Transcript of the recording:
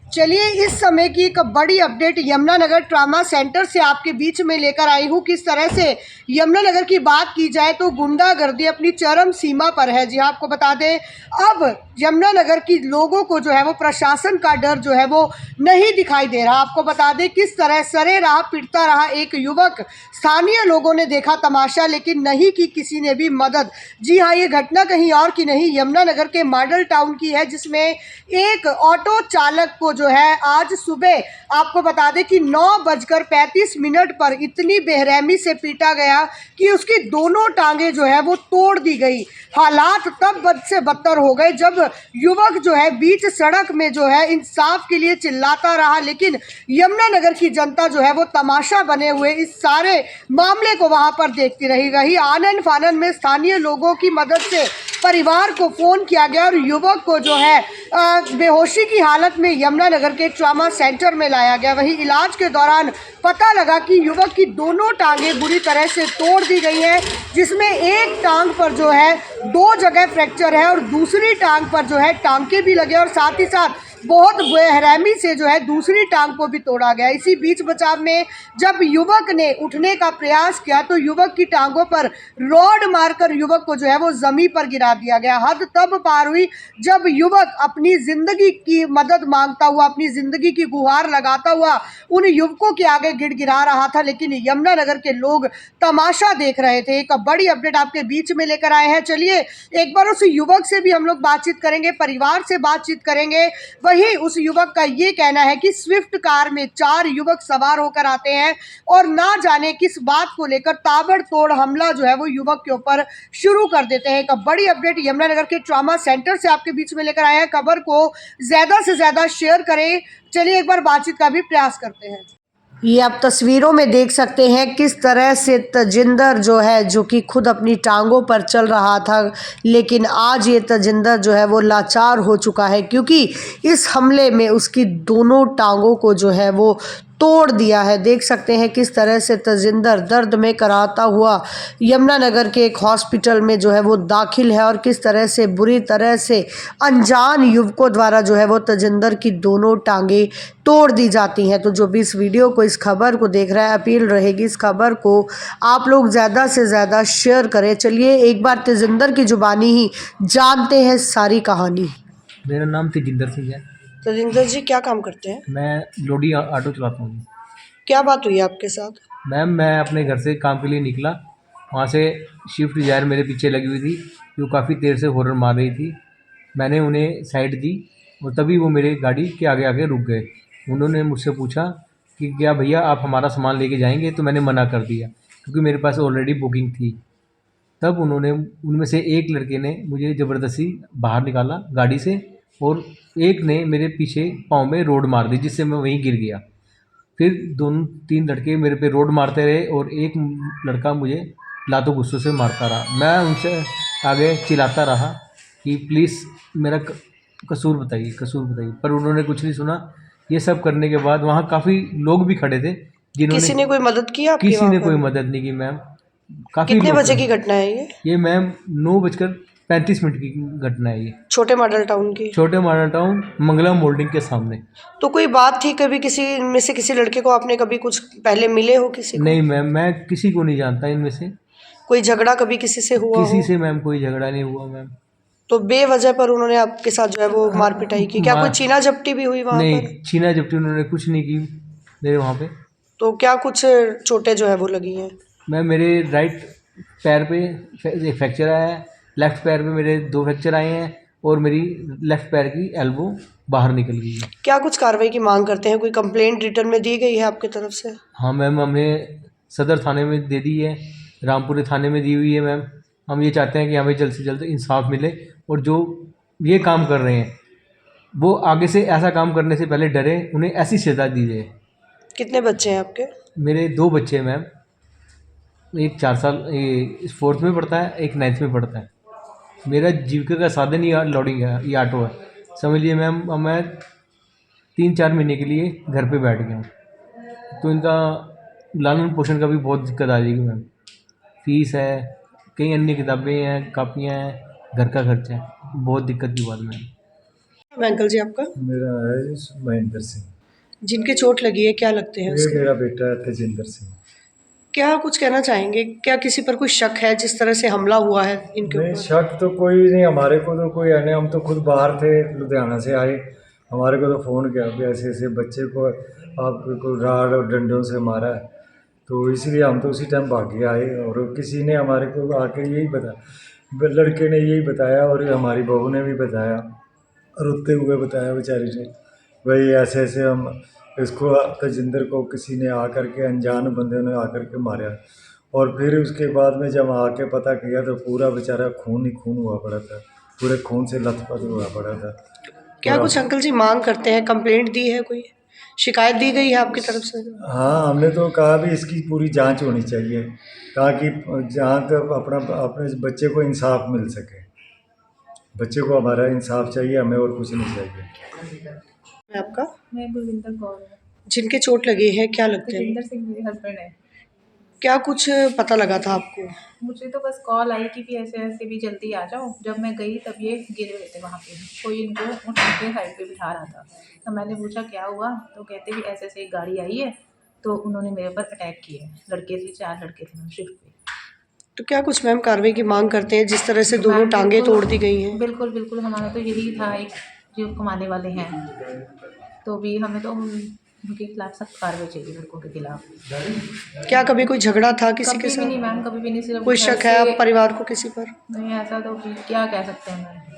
चलिए इस समय की एक बड़ी अपडेट यमुनानगर ट्रामा सेंटर से आपके बीच में लेकर आई हूँ। किस तरह से यमुनानगर की बात की जाए तो गुंडागर्दी अपनी चरम सीमा पर है। जी आपको बता दें, अब यमुनानगर की लोगों को जो है वो प्रशासन का डर जो है वो नहीं दिखाई दे रहा। आपको बता दें किस तरह सरेराह पिटता रहा एक युवक। स्थानीय लोगों ने देखा तमाशा लेकिन नहीं की किसी ने भी मदद। जी हाँ, ये घटना कहीं और की नहीं, यमुनानगर के मॉडल टाउन की है, जिसमें एक ऑटो चालक को जो है आज सुबह आपको बता दें कि 9:35 पर इतनी बेरहमी से पीटा गया कि उसकी दोनों टांगे जो है वो तोड़ दी गई। हालात तब बद से बदतर हो गए जब युवक जो है बीच सड़क में जो है इंसाफ के लिए चिल्लाता रहा, लेकिन यमुनानगर की जनता जो है वो तमाशा बने हुए इस सारे मामले को वहां पर देखती रही। वही आनन फानन में स्थानीय लोगों की मदद से परिवार को फोन किया गया और युवक को जो है बेहोशी की हालत में यमुनानगर के ट्रॉमा सेंटर में लाया गया। वहीं इलाज के दौरान पता लगा कि युवक की दोनों टांगें बुरी तरह से तोड़ दी गई हैं, जिसमें एक टांग पर जो है 2 जगह फ्रैक्चर है और दूसरी टांग पर जो है टांके भी लगे और साथ ही साथ बहुत बेरहमी से जो है दूसरी टांग को भी तोड़ा गया। इसी बीच बचाव में जब युवक ने उठने का प्रयास किया तो युवक की टांगों पर रॉड मारकर युवक को जो है वो जमीन पर गिरा दिया गया। हद तब पार हुई जब युवक अपनी जिंदगी की मदद मांगता हुआ, अपनी जिंदगी की गुहार लगाता हुआ उन युवकों के आगे गिड़गिड़ा रहा था, लेकिन यमुनानगर के लोग तमाशा देख रहे थे। एक बड़ी अपडेट आपके बीच में लेकर आए हैं। चलिए एक बार उस युवक से भी हम लोग बातचीत करेंगे, परिवार से बातचीत करेंगे। वही उस युवक का ये कहना है कि स्विफ्ट कार में 4 युवक सवार होकर आते हैं और ना जाने किस बात को लेकर ताबड़तोड़ हमला जो है वो युवक के ऊपर शुरू कर देते हैं। एक बड़ी अपडेट यमुनानगर के ट्रॉमा सेंटर से आपके बीच में लेकर आए हैं। खबर को ज्यादा से ज्यादा शेयर करें। चलिए एक बार बातचीत का भी प्रयास करते हैं। ये आप तस्वीरों में देख सकते हैं किस तरह से तजिंदर जो है, जो कि खुद अपनी टांगों पर चल रहा था, लेकिन आज ये तजिंदर जो है वो लाचार हो चुका है क्योंकि इस हमले में उसकी दोनों टांगों को जो है वो तोड़ दिया है। देख सकते हैं किस तरह से तजिंदर दर्द में कराता हुआ यमुनानगर के एक हॉस्पिटल में जो है वो दाखिल है और किस तरह से बुरी तरह से अनजान युवकों द्वारा जो है वो तजिंदर की दोनों टांगें तोड़ दी जाती हैं। तो जो भी इस वीडियो को, इस खबर को देख रहा है, अपील रहेगी इस खबर को आप लोग ज़्यादा से ज़्यादा शेयर करें। चलिए एक बार तजिंदर की जुबानी ही जानते हैं सारी कहानी। मेरा नाम तेजिंदर सिंह है। तजिंदर जी क्या काम करते हैं? मैं लोडी ऑटो चलाता हूँ। क्या बात हुई आपके साथ? मैम मैं अपने घर से काम के लिए निकला, वहाँ से स्विफ्ट डिज़ायर मेरे पीछे लगी हुई थी जो काफ़ी देर से हॉर्न मार रही थी। मैंने उन्हें साइड दी और तभी वो मेरे गाड़ी के आगे आगे रुक गए। उन्होंने मुझसे पूछा कि क्या भैया आप हमारा सामान लेके जाएंगे, तो मैंने मना कर दिया क्योंकि मेरे पास ऑलरेडी बुकिंग थी। तब उन्होंने, उनमें से एक लड़के ने मुझे ज़बरदस्ती बाहर निकाला गाड़ी से और एक ने मेरे पीछे पाँव में रोड मार दी जिससे मैं वहीं गिर गया। फिर दोनों 3 लड़के मेरे पे रोड मारते रहे और एक लड़का मुझे लातों गुस्सों से मारता रहा। मैं उनसे आगे चिल्लाता रहा कि प्लीज़ मेरा कसूर बताइए, कसूर बताइए, पर उन्होंने कुछ नहीं सुना। ये सब करने के बाद वहाँ काफ़ी लोग भी खड़े थे जिन्होंने, किसी ने कोई मदद की आपकी? किसी ने कोई मदद नहीं की मैम। काफ़ी कितने बजे की घटना है ये? मैम 9:35 की घटना है ये। छोटे मॉडल टाउन की? छोटे मॉडल टाउन मंगला मोल्डिंग के सामने। तो कोई बात थी कभी किसी में से, किसी लड़के को आपने कभी कुछ पहले मिले हो किसी को? नहीं मैम, मैं किसी को नहीं जानता इनमें से। कोई झगड़ा कभी किसी से हुआ किसी हो? से मैम कोई झगड़ा नहीं हुआ मैम। तो बेवजह पर उन्होंने आपके साथ जो है वो मार पिटाई की? क्या कोई छीना झपटी भी हुई वहाँ नहीं, पर? छीना झपटी उन्होंने कुछ नहीं की मेरे वहाँ पे। तो क्या कुछ चोटें जो है वो लगी हैं? मैम मेरे राइट पैर पे एक फ्रैक्चर आया है, लेफ़्ट पैर पे मेरे 2 फ्रैक्चर आए हैं और मेरी लेफ़्ट पैर की एल्बो बाहर निकल गई है। क्या कुछ कार्रवाई की मांग करते हैं? कोई कंप्लेंट रिटर्न में दी गई है आपकी तरफ से? हाँ मैम, हमने सदर थाने में दे दी है, रामपुरे थाने में दी हुई है मैम। हम ये चाहते हैं कि हमें जल्द से जल्द इंसाफ मिले और जो ये काम कर रहे हैं वो आगे से ऐसा काम करने से पहले डरे, उन्हें ऐसी सज़ा दी जाए। कितने बच्चे हैं आपके? मेरे 2 बच्चे हैं मैम, एक 4 साल, ये 4th में पढ़ता है, एक 9th में पढ़ता है। मेरा जीविका का साधन ही लोडिंग है, ये ऑटो है। समझ लीजिए मैम, अब मैं 3-4 महीने के लिए घर पे बैठ गया हूँ, तो इनका लालन पोषण का भी बहुत दिक्कत आ जाएगी मैम। फीस है, कई अन्य किताबें हैं, कापियाँ हैं, घर का खर्चा है, बहुत दिक्कत की बात मैम। अंकल जी आपका? मेरा है महेंद्र सिंह। जिनके चोट लगी है क्या लगते हैं ये उसके? मेरा बेटा है तेजिंदर सिंह। क्या कुछ कहना चाहेंगे? क्या किसी पर कोई शक है जिस तरह से हमला हुआ है इनके नहीं, ऊपर? शक तो कोई नहीं, हमारे को तो कोई है नहीं, हम तो खुद बाहर थे, लुधियाना से आए। हमारे को तो फ़ोन किया कि ऐसे ऐसे बच्चे को आपको राड और डंडों से मारा है, तो इसलिए हम तो उसी टाइम भाग के आए। और किसी ने हमारे को आके यही बताया, लड़के ने यही बताया और हमारी बहू ने भी बताया, रोते हुए बताया बेचारी ने, भाई ऐसे ऐसे हम इसको तेजिंदर को किसी ने आकर के, अनजान बंदे ने आकर के मारा। और फिर उसके बाद में जब आके पता किया तो पूरा बेचारा खून ही खून हुआ पड़ा था, पूरे खून से लथपथ हुआ पड़ा था। क्या और कुछ अंकल जी मांग करते हैं? कंप्लेंट दी है, कोई शिकायत दी गई है आपकी तरफ से? हाँ, हमने तो कहा भी इसकी पूरी जांच होनी चाहिए, ताकि जहाँ तक अपने बच्चे को इंसाफ मिल सके। बच्चे को हमारा इंसाफ चाहिए, हमें और कुछ नहीं चाहिए। आपका? मैं गुरविंदर कौर हूँ। जिनके चोट लगी है क्या लगते हैं? तेजिंदर सिंह मेरे हस्बैंड है। क्या कुछ पता लगा था आपको? मुझे तो बस कॉल आई कि भी ऐसे ऐसे भी जल्दी आ जाओ। जब मैं गई तब ये गिरे हुए थे वहाँ पे, कोई इनको उठा के साइड पे बिठा रहा था। तो मैंने पूछा क्या हुआ, तो कहते भी ऐसे ऐसे एक गाड़ी आई है तो उन्होंने मेरे ऊपर अटैक किया है। लड़के थे, 4 लड़के थे शिफ्ट पे। तो क्या कुछ मैम कार्रवाई की मांग करते हैं जिस तरह से दोनों मैम, टांगे बिल्कुल- तोड़ दी गई हैं? बिल्कुल बिल्कुल, हमारा तो यही था, एक जो कमाने वाले हैं, तो भी हमें तो उनके खिलाफ सख्त कार्रवाई चाहिए, लड़कों के खिलाफ। क्या कभी कोई झगड़ा था किसी के कभी भी साथ? नहीं मैम, कभी भी नहीं। सिर्फ कोई घर शक है से- आप परिवार को किसी पर? नहीं, ऐसा तो क्या कह सकते हैं मैम।